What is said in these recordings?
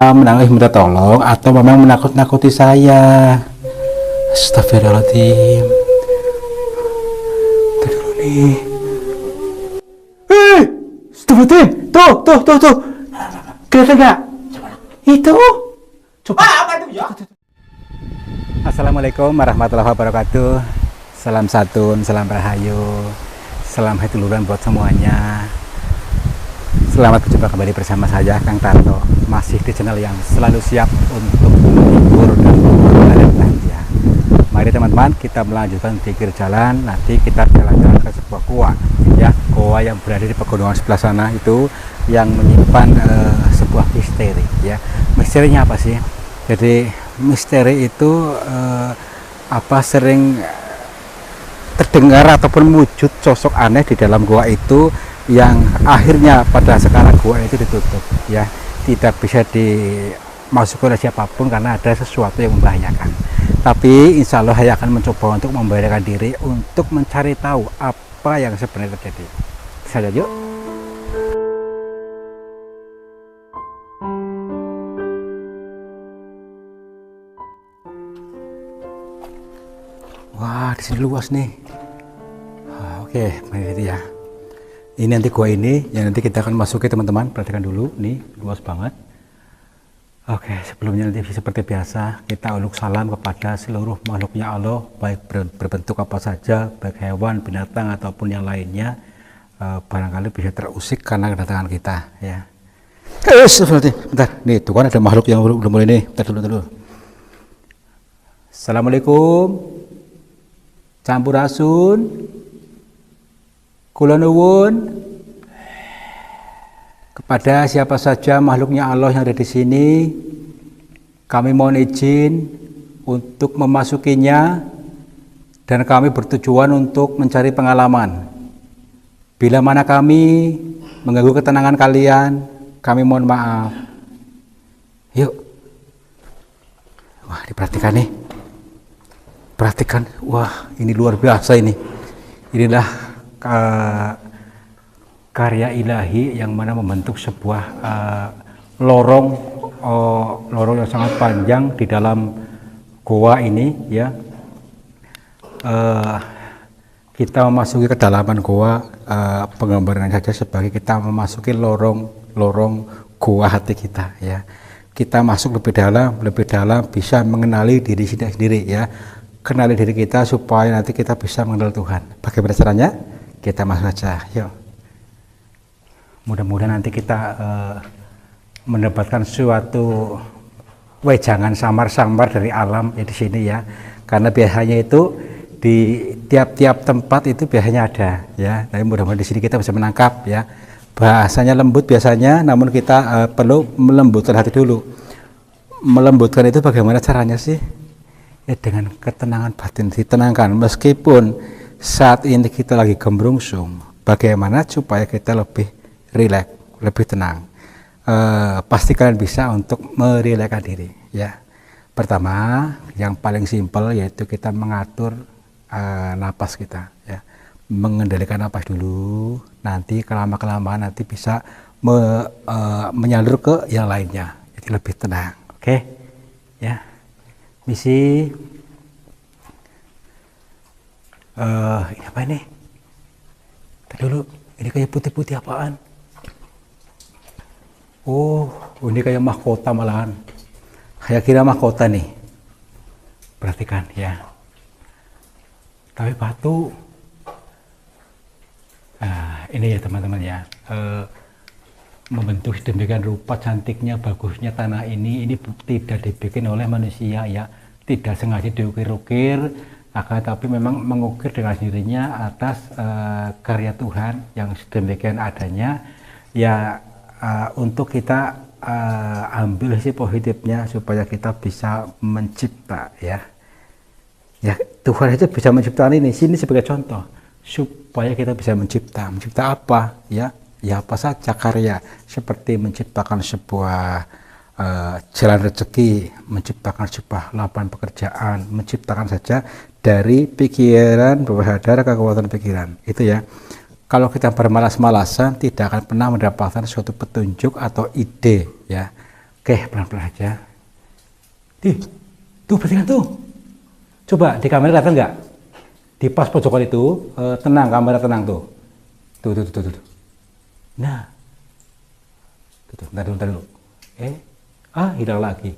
menangis minta tolong atau memang menakut-nakuti saya. Astagfirullahaladzim. Tadi dulu nih. Astagfirullahaladzim. Tuh. Kelihatan nggak? Itu. Coba. Apa itu ya? Assalamualaikum warahmatullahi wabarakatuh. Salam satun, salam rahayu, salam hituluran buat semuanya. Selamat berjumpa kembali bersama saya Kang Tarto, masih di channel yang selalu siap untuk menghibur dan memberi bahagia. Mari teman-teman, kita melanjutkan pikir jalan. Nanti kita jalan-jalan ke sebuah goa, ya, goa yang berada di pegunungan sebelah sana itu yang menyimpan sebuah misteri, ya. Misterinya apa sih? Jadi misteri itu sering terdengar ataupun wujud sosok aneh di dalam goa itu, yang akhirnya pada sekarang goa itu ditutup, ya, tidak bisa dimasuki oleh siapapun karena ada sesuatu yang membahayakan. Tapi insya Allah saya akan mencoba untuk memberanikan diri untuk mencari tahu apa yang sebenarnya terjadi. Saja yuk. Wah, di sini luas nih. Oke, mari ya. Ini nanti gua ini yang nanti kita akan masuki, teman-teman. Perhatikan dulu, nih luas banget. Oke, sebelumnya nanti seperti biasa kita uluk salam kepada seluruh makhluknya Allah, baik berbentuk apa saja, baik hewan, binatang ataupun yang lainnya. Barangkali bisa terusik karena kedatangan kita, ya. Bentar, nih tuh kan ada makhluk yang belum mulai nih. Bentar dulu. Assalamualaikum. Campurasun. Kula nuwun kepada siapa saja makhluknya Allah yang ada di sini, kami mohon izin untuk memasukinya dan kami bertujuan untuk mencari pengalaman. Bila mana kami mengganggu ketenangan kalian, kami mohon maaf. Yuk. Wah, diperhatikan nih. Perhatikan, wah ini luar biasa ini. Inilah karya ilahi yang mana membentuk sebuah lorong yang sangat panjang di dalam goa ini, ya. Kita memasuki kedalaman goa, penggambaran saja sebagai kita memasuki lorong goa hati kita, ya. Kita masuk lebih dalam bisa mengenali diri sendiri, ya. Kenali diri kita supaya nanti kita bisa mengenal Tuhan. Bagaimana caranya? Kita masuk saja, yuk. Mudah-mudahan nanti kita mendapatkan suatu wejangan samar-samar dari alam ya di sini, ya. Karena biasanya itu di tiap-tiap tempat itu biasanya ada, ya. Tapi mudah-mudahan di sini kita bisa menangkap, ya. Bahasanya lembut biasanya, namun kita perlu melembutkan hati dulu. Melembutkan itu bagaimana caranya sih? Ya dengan ketenangan batin, ditenangkan meskipun saat ini kita lagi gembrungsung. Bagaimana supaya kita lebih rileks, lebih tenang? Pasti kalian bisa untuk merilekskan diri, ya. Pertama, yang paling simpel yaitu kita mengatur napas kita, ya. Mengendalikan napas dulu. Nanti kelamaan nanti bisa menyalur ke yang lainnya. Jadi lebih tenang, oke? Ya. Misi ini apa ini? Tadi dulu, ini kayak putih-putih apaan? Oh, ini kayak mahkota malahan. Saya kira mahkota nih. Perhatikan, ya. Tapi batu. Nah, ini ya teman-teman, ya. Membentuk sedemikian rupa cantiknya, bagusnya tanah ini tidak dibikin oleh manusia, ya. Tidak sengaja diukir-ukir, tapi memang mengukir dengan sendirinya atas karya Tuhan yang sedemikian adanya, ya. Untuk kita ambil sisi positifnya supaya kita bisa mencipta, ya. Ya, Tuhan itu bisa menciptakan ini. Sini sebagai contoh supaya kita bisa mencipta apa, ya? Ya apa saja karya, seperti menciptakan sebuah jalan rezeki, menciptakan sebuah lapangan pekerjaan, menciptakan saja dari pikiran bawah sadar, kekuatan pikiran itu, ya. Kalau kita bermalas-malasan tidak akan pernah mendapatkan suatu petunjuk atau ide, ya. Oke, pelan-pelan aja. Tuh perhatikan tuh. Coba di kamera kelihatan nggak? Di pas pojokan itu, tenang, kamera tenang tuh. Tuh. Nah, tuh, bentar dulu. Hilang lagi.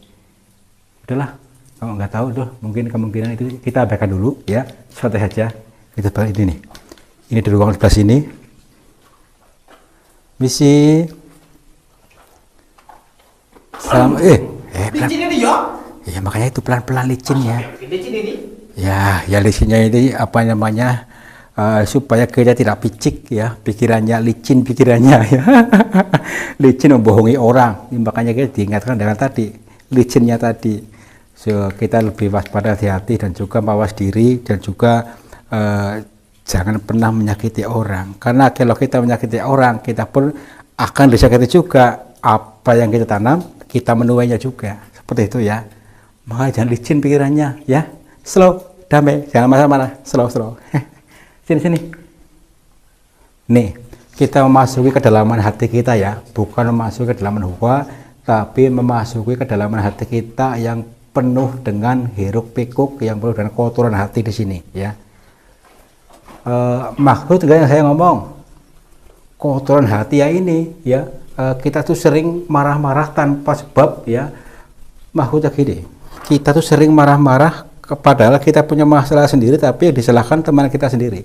Udahlah, kalau nggak tahu tuh, mungkin kemungkinan itu kita abaikan dulu ya, santai saja. Kita balik ini nih. Ini di ruangan sebelah sini. Misi. Salam. Licin ini ya? Ya makanya itu pelan-pelan licin ya. Licin ini? Ya licinnya ini apa namanya? Supaya kita tidak picik ya, pikirannya licin pikirannya ya. Licin membohongi orang. Makanya kita diingatkan dengan tadi licinnya tadi. So, kita lebih waspada, hati-hati dan juga mawas diri dan juga jangan pernah menyakiti orang. Karena kalau kita menyakiti orang, kita pun akan disakiti juga. Apa yang kita tanam, kita menuainya juga. Seperti itu ya. Makanya jangan licin pikirannya ya. Slow, damai, jangan marah-marah. Slow. Sini. Nih, kita memasuki kedalaman hati kita ya, bukan memasuki kedalaman huwa, tapi memasuki kedalaman hati kita yang penuh dengan hiruk pikuk, yang penuh dengan kotoran hati di sini ya. Maksud yang saya ngomong, kotoran hati ya ini ya, kita tuh sering marah-marah tanpa sebab ya. Maksudnya gini, kita tuh sering marah-marah padahal kita punya masalah sendiri, tapi yang disalahkan teman kita sendiri,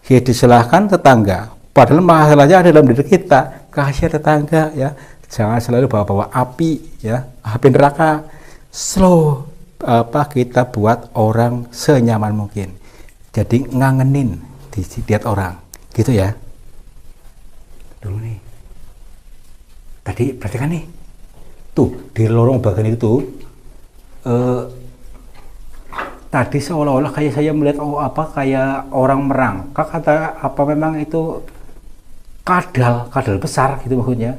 yang disalahkan tetangga, padahal masalahnya ada dalam diri kita. Kasihan tetangga ya. Jangan selalu bawa-bawa api ya, api neraka. Slow, kita buat orang senyaman mungkin, jadi ngangenin lihat orang gitu ya. Dulu nih, tadi perhatikan nih, tuh di lorong bagian itu tadi seolah-olah kayak saya melihat kayak orang merangkak atau apa, memang itu kadal besar gitu maksudnya.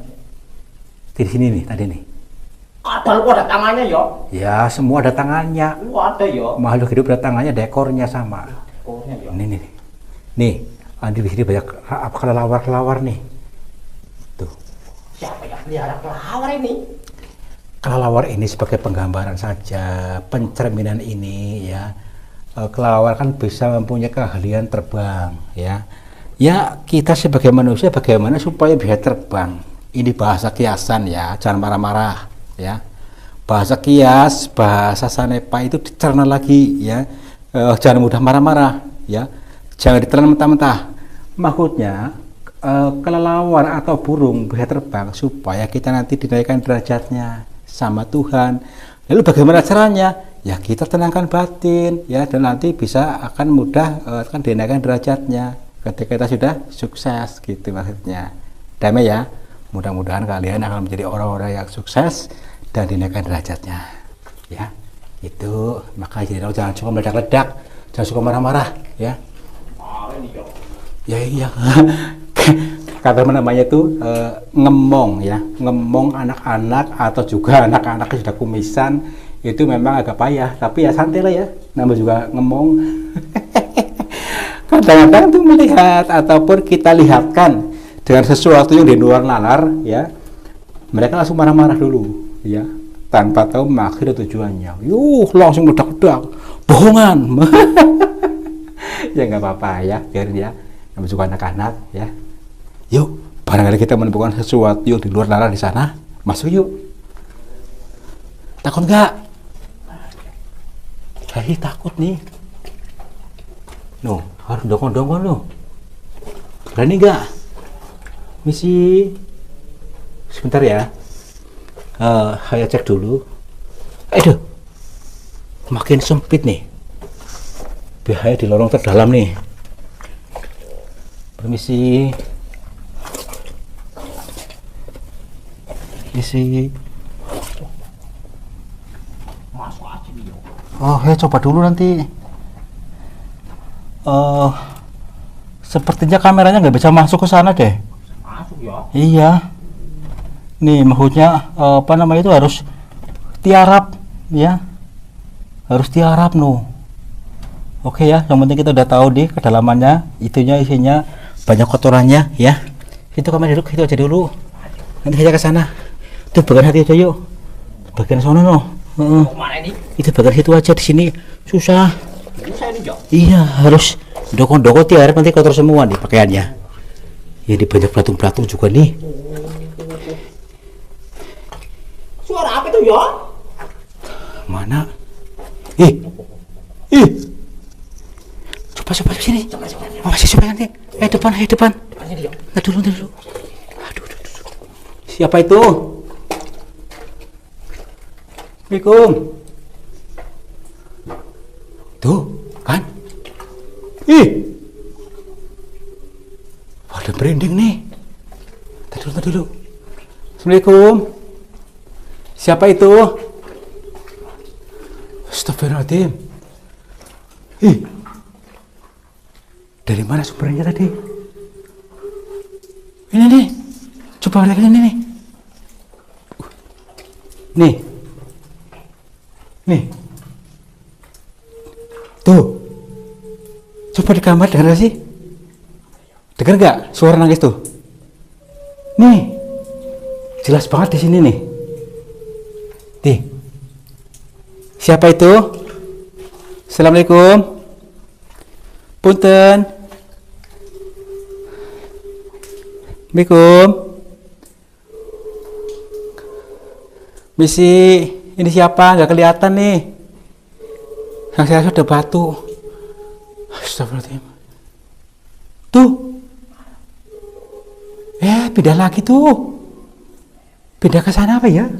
Di sini nih tadi nih. Kadal kok ada tangannya ya? Ya semua ada tangannya. Ada ya. Makhluk hidup ada tangannya, dekornya sama. Dekornya ya. Nih, di sini banyak kelelawar nih. Tuh. Siapa yang pelihara kelelawar ini? Kelelawar ini sebagai penggambaran saja, pencerminan ini ya. Kelelawar kan bisa mempunyai keahlian terbang ya. Ya kita sebagai manusia bagaimana supaya bisa terbang? Ini bahasa kiasan ya, jangan marah-marah ya. Bahasa kias, bahasa sanepa itu dicerna lagi ya. Jangan mudah marah-marah ya. Jangan ditelan mentah-mentah. Maksudnya kelelawar atau burung bisa terbang supaya kita nanti dinaikkan derajatnya sama Tuhan. Lalu bagaimana caranya? Ya kita tenangkan batin ya, dan nanti bisa akan mudah akan dinaikkan derajatnya ketika kita sudah sukses gitu maksudnya. Damai ya. Mudah-mudahan kalian akan menjadi orang-orang yang sukses dan dinaikkan derajatnya ya. Itu makanya jangan suka meledak-ledak, jangan suka marah-marah ya. Ya iya. Kata namanya itu ngemong ya, ngemong anak-anak atau juga anak-anak yang sudah kumisan itu memang agak payah, tapi ya santai lah ya, nama juga ngemong. Kadang-kadang tuh melihat ataupun kita lihatkan dengan sesuatu yang di luar nalar ya, mereka langsung marah-marah dulu ya, tanpa tahu maksud dan tujuannya. Langsung meledak-ledak, bohongan. Ya nggak apa-apa ya, biarin ya, nama juga anak-anak ya. Yuk, barangkali kita menemukan sesuatu yang di luar nalar di sana, masuk yuk. Takut nggak? Saya takut nih. Harus dongkon-dongkon loh. Berani nggak? Misi. Sebentar ya. Saya cek dulu. Aduh, makin sempit nih. Bahaya di lorong terdalam nih. Permisi. Isi. Masuk aja nih. Ya coba dulu nanti. Sepertinya kameranya nggak bisa masuk ke sana deh. Masuk ya? Iya. Nih maksudnya itu harus tiarap ya. Harus tiarap Oke ya, yang penting kita udah tahu deh kedalamannya, isinya banyak kotorannya ya. Itu kamera dulu, itu aja dulu. Nanti saya ke sana. Tuh, bukan hati aja yuk. Bagian sono no. Heeh. Kemana ini? Itu bagian situ aja, di sini susah. Susah ini, Jo. Iya, harus doko-doko tiap nanti kotor semua nih pakaiannya. Ya di banyak belatung-belatung juga nih. Suara apa itu, Jo? Mana? Ih. Ih. Coba sini. Masih coba nanti. Depan. Depannya dia. Nah, dulu. Aduh. Siapa itu? Assalamualaikum. Tuh, kan? Ih. Ada merinding nih. Tadi dulu. Assalamualaikum. Siapa itu? Astagfirullahaladzim. Ih. Dari mana sumbernya tadi? Ini nih. Coba lihat ini nih. Nih. Tuh. Coba di kamar dengar gak sih? Dengar gak suara nangis tuh? Nih. Jelas banget di sini nih. Nih. Siapa itu? Assalamualaikum. Punten. Assalamualaikum. Misi, ini siapa? Nggak kelihatan nih. Yang saya sudah batu. Astagfirullahaladzim. Tuh. Pindah lagi tuh. Pindah ke sana apa ya?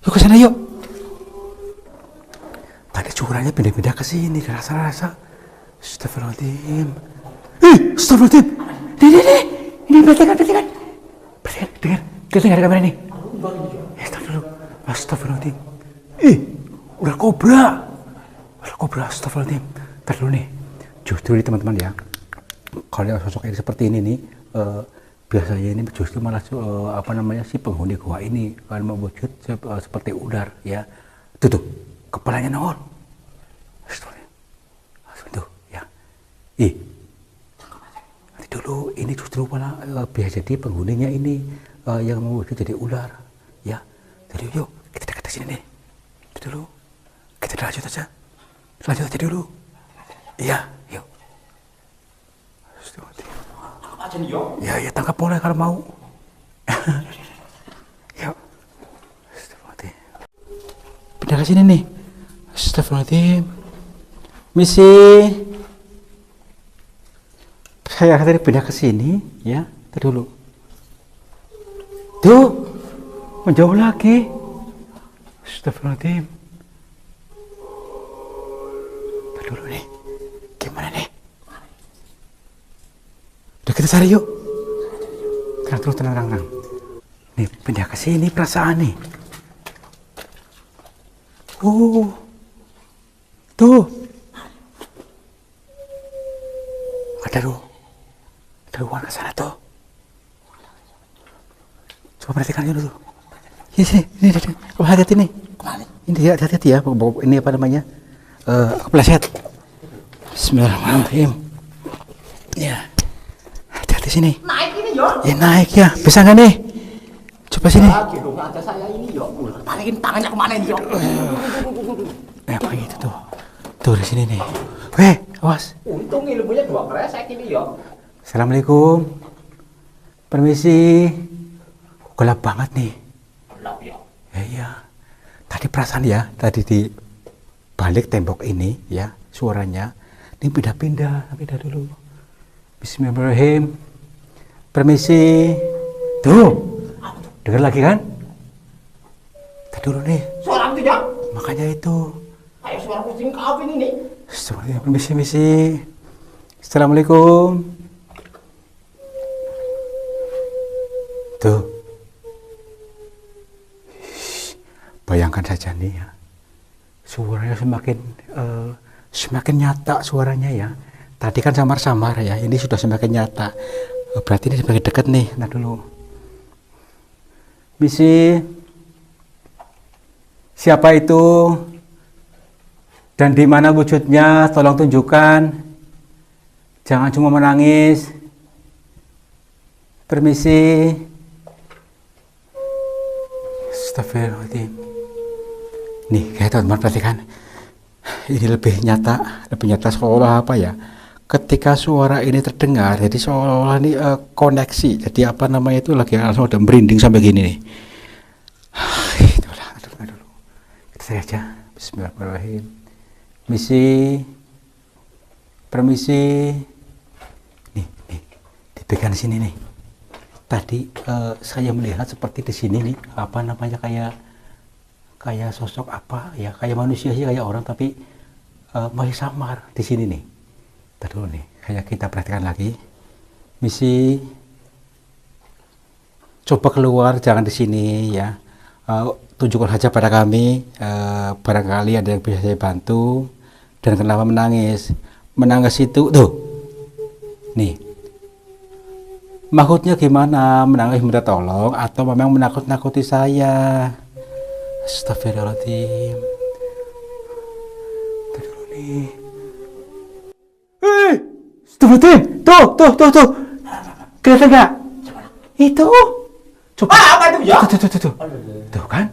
Yuk ke sana yuk. Tadi curahnya pindah-pindah ke sini, rasa-rasa. Astagfirullahaladzim. Astagfirullahaladzim. Nih. Ini perhatikan. Dengar ada kamera ini. Astagfirullahaladzim. Udah kobra. Astagfirullahaladzim. Ntar dulu nih. Justru ini teman-teman ya. Kalau sosok ini seperti ini nih, biasanya ini justru malah si penghuni gua ini kalau mau wujud seperti ular ya. Tuh, kepalanya nongol. Astagfirullahaladzim. Tuh ya. Nanti dulu ini justru malah biasa jadi penghuninya ini yang mau wujud jadi ular ya. Jadi yuk kita dekat sini nih. Itu dulu. Kita lanjut aja dulu. Iya, yuk. Tangkap aja nih, Jo. Ya tangkap boleh kalau mau. Yuk. Astagfirullahaladzim. Pindah ke sini nih. Astagfirullahaladzim. Misi. Saya tadi pindah ke sini ya. Tadi dulu. Tuh. Menjauh lagi. Astagfirullahaladzim. Tadi dulu nih. Gimana nih? Udah kita cari yuk. Tenang. Nih pindah ke sini perasaan nih. Tuh. Ada ruangan ke sana tuh. Coba perhatikan dulu. Ini. Hati-hati nih. Kemana? Ini hati-hati ya. Ini apa namanya? Kepleset. Bismillahirrahmanirrahim. Ya. Hati-hati sini. Naik ini, Jo. Ya naik ya. Bisa nggak nih? Coba sini. Gendong aja saya ini, Jo. Palingin tangannya kemana ini, Jo? Begitu tuh. Tuh di sini nih. Weh, awas. Untung ilmunya 2 kresek ini, Jo. Assalamualaikum. Permisi. Gelap banget nih. Gelap, Jo. Iya. Tadi perasaan ya, tadi di balik tembok ini ya, suaranya ini pindah dulu. Bismillahirrahmanirrahim. Permisi. Tuh. Dengar lagi kan? Tadi dulu nih. Suara itu, Jo. Makanya itu. Kayak suara kucing kawin ini. Permisi. Assalamualaikum. Tuh. Bayangkan saja nih ya. Suaranya semakin nyata suaranya ya. Tadi kan samar-samar ya. Ini sudah semakin nyata. Berarti ini semakin dekat nih. Nah dulu. Misi. Siapa itu? Dan di mana wujudnya? Tolong tunjukkan. Jangan cuma menangis. Permisi. Astagfirullahaladzim. Nih, kayak teman-teman perhatikan. Ini lebih nyata seolah apa ya? Ketika suara ini terdengar, jadi seolah ini koneksi. Jadi apa namanya itu lagi langsung ada merinding sampai gini nih. Itulah, dulu. Kita saya aja. Bismillahirrahmanirrahim. Permisi. Nih, dipegang sini nih. Tadi saya melihat seperti di sini nih, apa namanya kayak sosok apa ya, kayak manusia sih, kayak orang tapi masih samar di sini nih. Tadi dulu nih, kayak kita perhatikan lagi. Misi, coba keluar, jangan di sini ya. Tunjukkan saja pada kami, barangkali ada yang bisa saya bantu. Dan kenapa menangis? Menangis itu tuh, nih. Maksudnya gimana? Menangis minta tolong atau memang menakut-nakuti saya? Astagfirullahaladzim. Tadi dulu nih. Astagfirullahaladzim. Tuh. Kelihatan nggak? Itu. Coba. Apa itu ya? Tuh kan?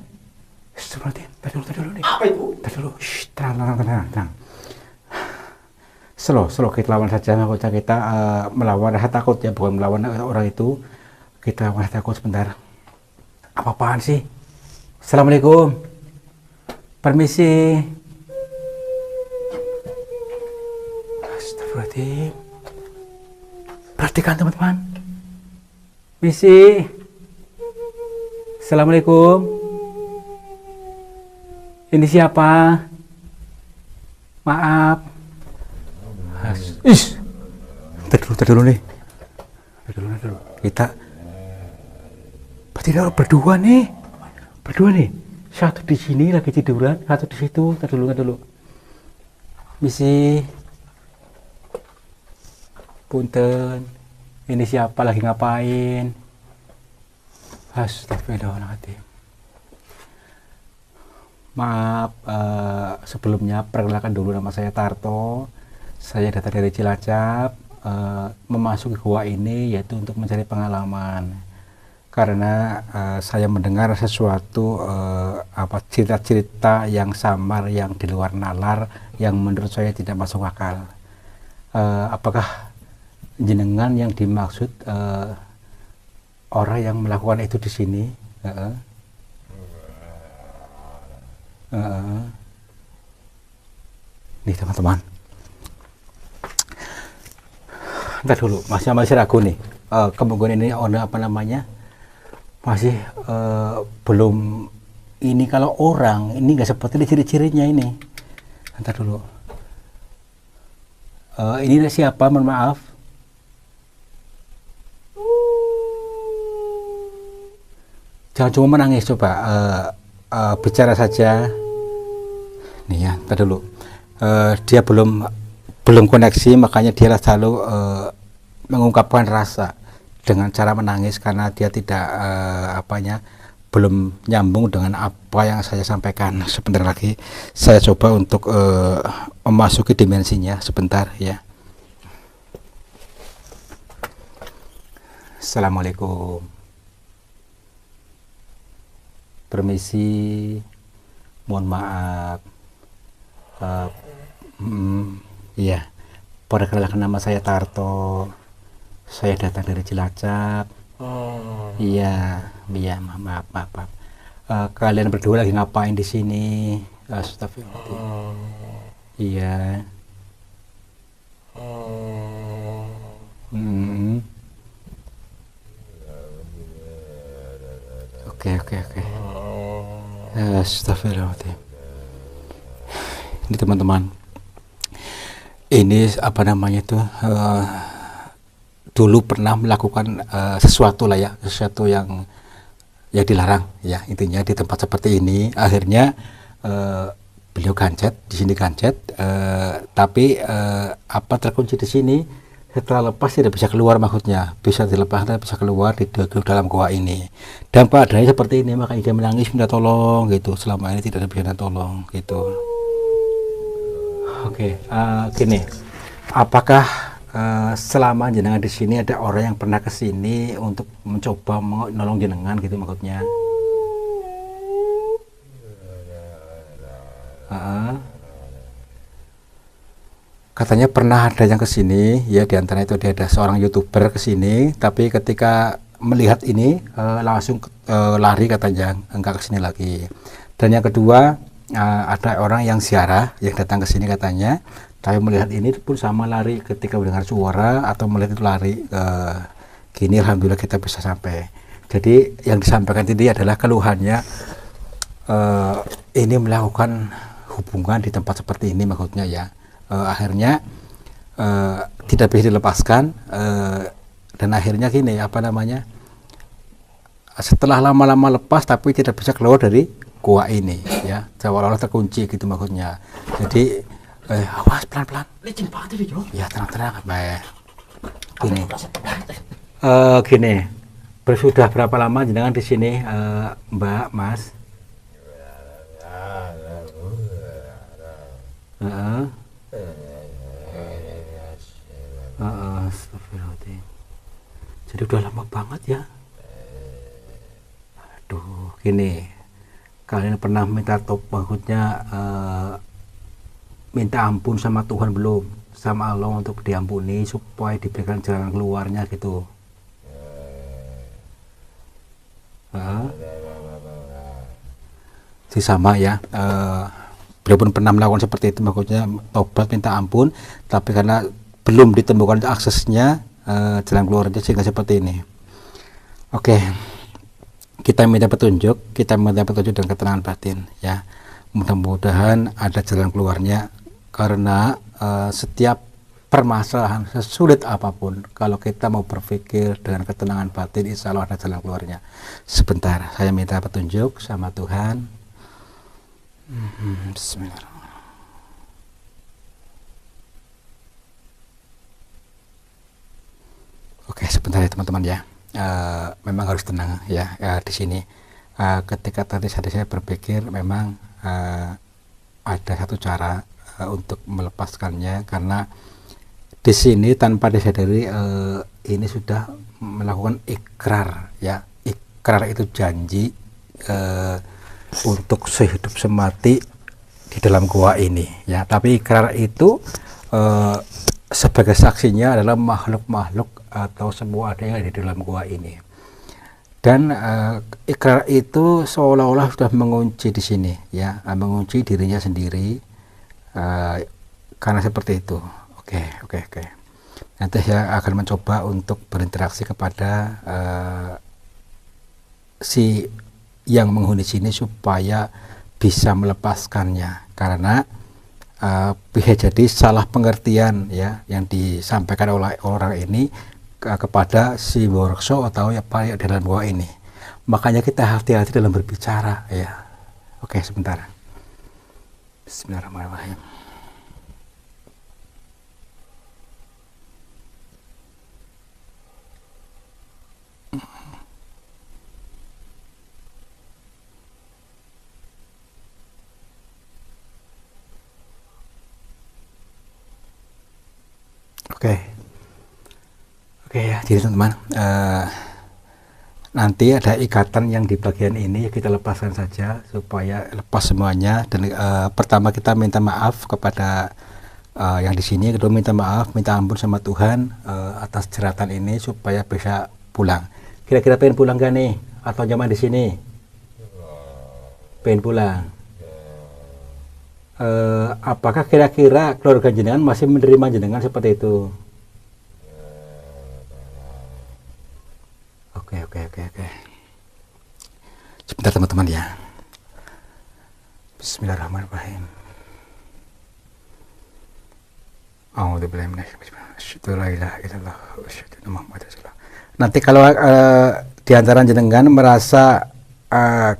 Astagfirullahaladzim. Tadi dulu nih. Apa itu? Tadi dulu. Shh, tenang. Slow kita lawan saja. Maksudnya kita melawan rasa takut ya, bukan melawan orang itu. Kita lawan rasa takut sebentar. Apa-apaan sih? Assalamualaikum. Permisi. Astagfirullahaladzim. Perhatikan teman-teman. Misi. Assalamualaikum. Ini siapa? Maaf. Tadi dulu nih. Kita berarti berdua nih. Satu di sini lagi tiduran, satu di situ. Tadi dulu. Misi. Punten. Ini siapa lagi ngapain? Astagfirullahaladzim. Maaf, sebelumnya perkenalkan dulu, nama saya Tarto. Saya datang dari Cilacap, memasuki gua ini yaitu untuk mencari pengalaman. Karena saya mendengar sesuatu cerita-cerita yang samar, yang di luar nalar, yang menurut saya tidak masuk akal. Apakah jenengan yang dimaksud orang yang melakukan itu di sini? Nih teman-teman. Ntar dulu, masih ragu nih. Kemungkinan ini apa namanya? Masih belum. Ini kalau orang ini nggak seperti ciri-cirinya ini. Ntar dulu. Ini siapa? Mohon maaf. Jangan cuma menangis, coba bicara saja. Nih ya, ntar dulu. Dia belum koneksi, makanya dia selalu mengungkapkan rasa dengan cara menangis karena dia tidak belum nyambung dengan apa yang saya sampaikan. Sebentar lagi saya coba untuk memasuki dimensinya sebentar ya. Assalamualaikum. Permisi, mohon maaf. Iya, perkenalkan nama saya Tarto. Saya datang dari Cilacap. Iya, maaf. Kalian berdua lagi ngapain di sini? Astagfirullahaladzim. Iya. Oke. Astagfirullahaladzim. Ini teman-teman. Ini apa namanya itu? Dulu pernah melakukan sesuatu yang dilarang ya, intinya di tempat seperti ini. Akhirnya beliau di sini gancet, tapi terkunci di sini. Setelah lepas tidak bisa keluar, maksudnya bisa dilepas, bisa keluar di dalam gua ini. Dan padanya seperti ini, makanya dia menangis minta tolong gitu. Selama ini tidak ada bisa minta tolong gitu. Oke, gini, apakah selama jenengan di sini ada orang yang pernah ke sini untuk mencoba menolong jenengan gitu maksudnya? Heeh. Katanya pernah ada yang kesini, ya di antara itu dia ada seorang YouTuber kesini, tapi ketika melihat ini langsung lari katanya, enggak kesini lagi. Dan yang kedua ada orang yang ziarah yang datang ke sini katanya, tapi melihat ini pun sama lari ketika mendengar suara atau melihat itu lari. Gini alhamdulillah kita bisa sampai. Jadi yang disampaikan tadi adalah keluhannya ini melakukan hubungan di tempat seperti ini maksudnya ya. Akhirnya tidak bisa dilepaskan dan akhirnya gini apa namanya, setelah lama-lama lepas tapi tidak bisa keluar dari gua ini ya, seolah-olah terkunci gitu maksudnya. Jadi awas pelan-pelan, Licin banget ini yo. ya tenang-tenang baik. Gini sudah berapa lama jenengan di sini Mbak Mas? Jadi udah lama banget ya. Aduh, gini, kalian pernah minta maksudnya minta ampun sama Tuhan belum? Sama Allah untuk diampuni supaya diberikan jalan keluarnya gitu. Jadi sama ya. Beliau pun pernah melakukan seperti itu, maksudnya tobat minta ampun, tapi karena belum ditemukan aksesnya jalan keluarnya sehingga seperti ini. Oke, kita minta petunjuk dan ketenangan batin ya. Mudah-mudahan ada jalan keluarnya, karena setiap permasalahan sesulit apapun, kalau kita mau berpikir dengan ketenangan batin, insya Allah ada jalan keluarnya. Sebentar, saya minta petunjuk sama Tuhan. Bismillahirrahmanirrahim. Oke, sebentar ya teman-teman ya. Memang harus tenang ya, di sini. Ketika tadi saya berpikir memang ada satu cara untuk melepaskannya, karena di sini tanpa disadari ini sudah melakukan ikrar ya. Ikrar itu janji untuk sehidup semati di dalam gua ini ya. Tapi ikrar itu sebagai saksinya adalah makhluk-makhluk atau semua ada yang ada di dalam gua ini. Dan ikrar itu seolah-olah sudah mengunci di sini ya, mengunci dirinya sendiri karena seperti itu. Oke. Nanti saya akan mencoba untuk berinteraksi kepada si yang menghuni sini supaya bisa melepaskannya, karena bisa jadi salah pengertian ya yang disampaikan oleh orang ini kepada si Workshop atau apa ya dalam gua ini. Makanya kita hati-hati dalam berbicara ya. Oke, sebentar. Bismillahirrahmanirrahim. Oke ya, jadi teman-teman, nanti ada ikatan yang di bagian ini kita lepaskan saja supaya lepas semuanya. Dan pertama kita minta maaf kepada yang di sini, kedua minta ampun sama Tuhan atas jeratan ini supaya bisa pulang. Kira-kira pengen pulang gak nih? Atau nyaman di sini? Pengen pulang. Apakah kira-kira keluarga jenengan masih menerima jenengan seperti itu? Oke. Sebentar teman-teman ya. Bismillahirrahmanirrahim. Nanti kalau di antara jenengan merasa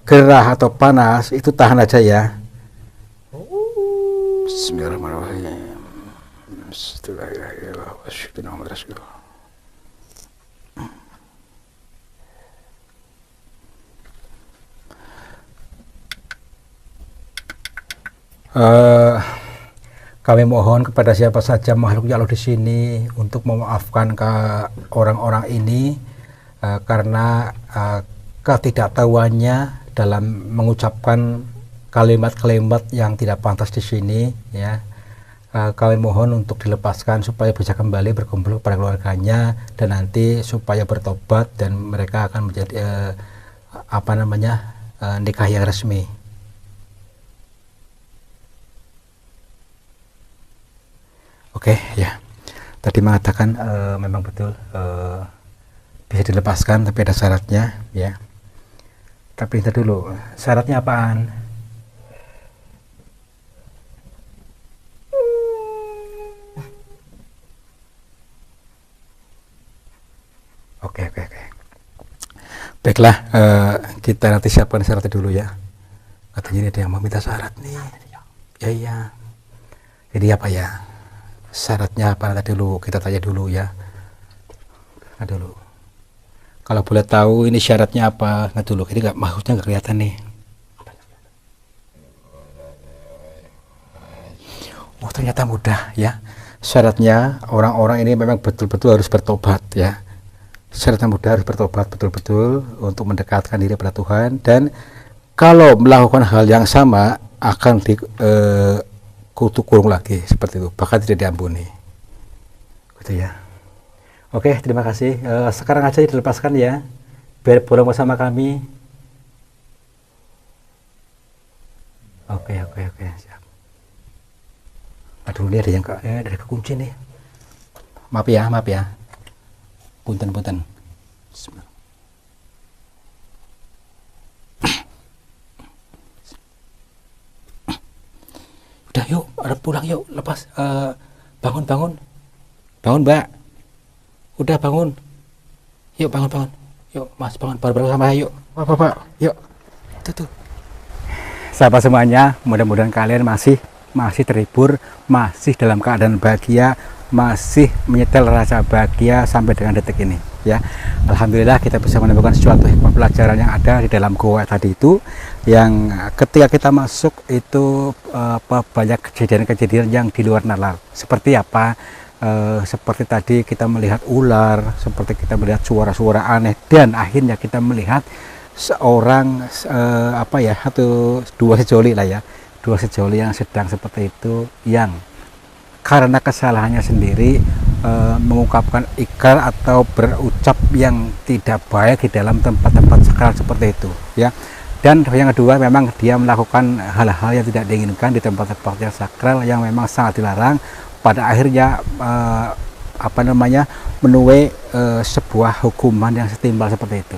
gerah atau panas, itu tahan aja ya. Bismillahirrahmanirrahim. Kami mohon kepada siapa saja makhluk ya Allah di sini untuk memaafkan ke orang-orang ini karena ketidaktahuannya dalam mengucapkan kalimat-kalimat yang tidak pantas di sini ya. Kami mohon untuk dilepaskan supaya bisa kembali berkumpul kepada keluarganya dan nanti supaya bertobat dan mereka akan menjadi nikah yang resmi. Oke, ya. Tadi mengatakan memang betul bisa dilepaskan tapi ada syaratnya ya. Tapi kita dulu, syaratnya apaan? Oke. Baiklah, kita nanti siapkan syaratnya dulu ya. Katanya ini ada yang mau minta syarat nih. Iya. Jadi apa ya? Syaratnya apa nanti dulu kita tanya dulu ya. Nah dulu. Kalau boleh tahu ini syaratnya apa? Nah dulu. Ini maksudnya nggak kelihatan nih. Oh ternyata mudah ya. Syaratnya orang-orang ini memang betul-betul harus bertobat ya. Syaratnya mudah, harus bertobat betul-betul untuk mendekatkan diri pada Tuhan, dan kalau melakukan hal yang sama akan dikutuk kurung lagi seperti itu, bahkan tidak diampuni gitu ya. Oke, terima kasih. Sekarang aja dilepaskan ya, biar pulang bersama kami. Oke, siap. Aduh, ini ada yang ada kekunci nih. Maaf ya. Punten. Udah yuk, ada pulang yuk, lepas. Bangun Mbak. Udah bangun. Yuk bangun. Yuk Mas bangun, bareng sama yuk. Bapak, yuk. Tuh. Sahabat semuanya, mudah-mudahan kalian masih terhibur, masih dalam keadaan bahagia, masih menyetel rasa bahagia sampai dengan detik ini ya. Alhamdulillah kita bisa menemukan suatu hikmah pelajaran yang ada di dalam goa tadi itu, yang ketika kita masuk itu banyak kejadian-kejadian yang di luar nalar. Seperti apa? Seperti tadi kita melihat ular, seperti kita melihat suara-suara aneh, dan akhirnya kita melihat seorang dua sejoli yang sedang seperti itu, yang karena kesalahannya sendiri mengungkapkan ikrar atau berucap yang tidak baik di dalam tempat-tempat sakral seperti itu ya. Dan yang kedua, memang dia melakukan hal-hal yang tidak diinginkan di tempat-tempat yang sakral yang memang sangat dilarang, pada akhirnya menuai sebuah hukuman yang setimpal seperti itu.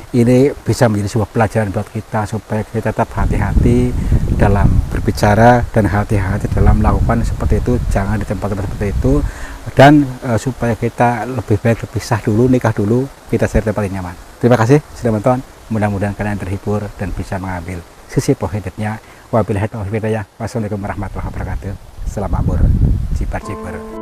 Ini bisa menjadi sebuah pelajaran buat kita supaya kita tetap hati-hati dalam berbicara dan hati-hati dalam melakukan seperti itu, jangan di tempat-tempat seperti itu, dan supaya kita lebih baik berpisah dulu, nikah dulu, kita cari tempat yang nyaman. Terima kasih sudah menonton, mudah-mudahan kalian terhibur dan bisa mengambil sisi positifnya. Wabillahi taufiq wal hidayah. Wassalamualaikum warahmatullahi wabarakatuh. Selamat makmur, cibar.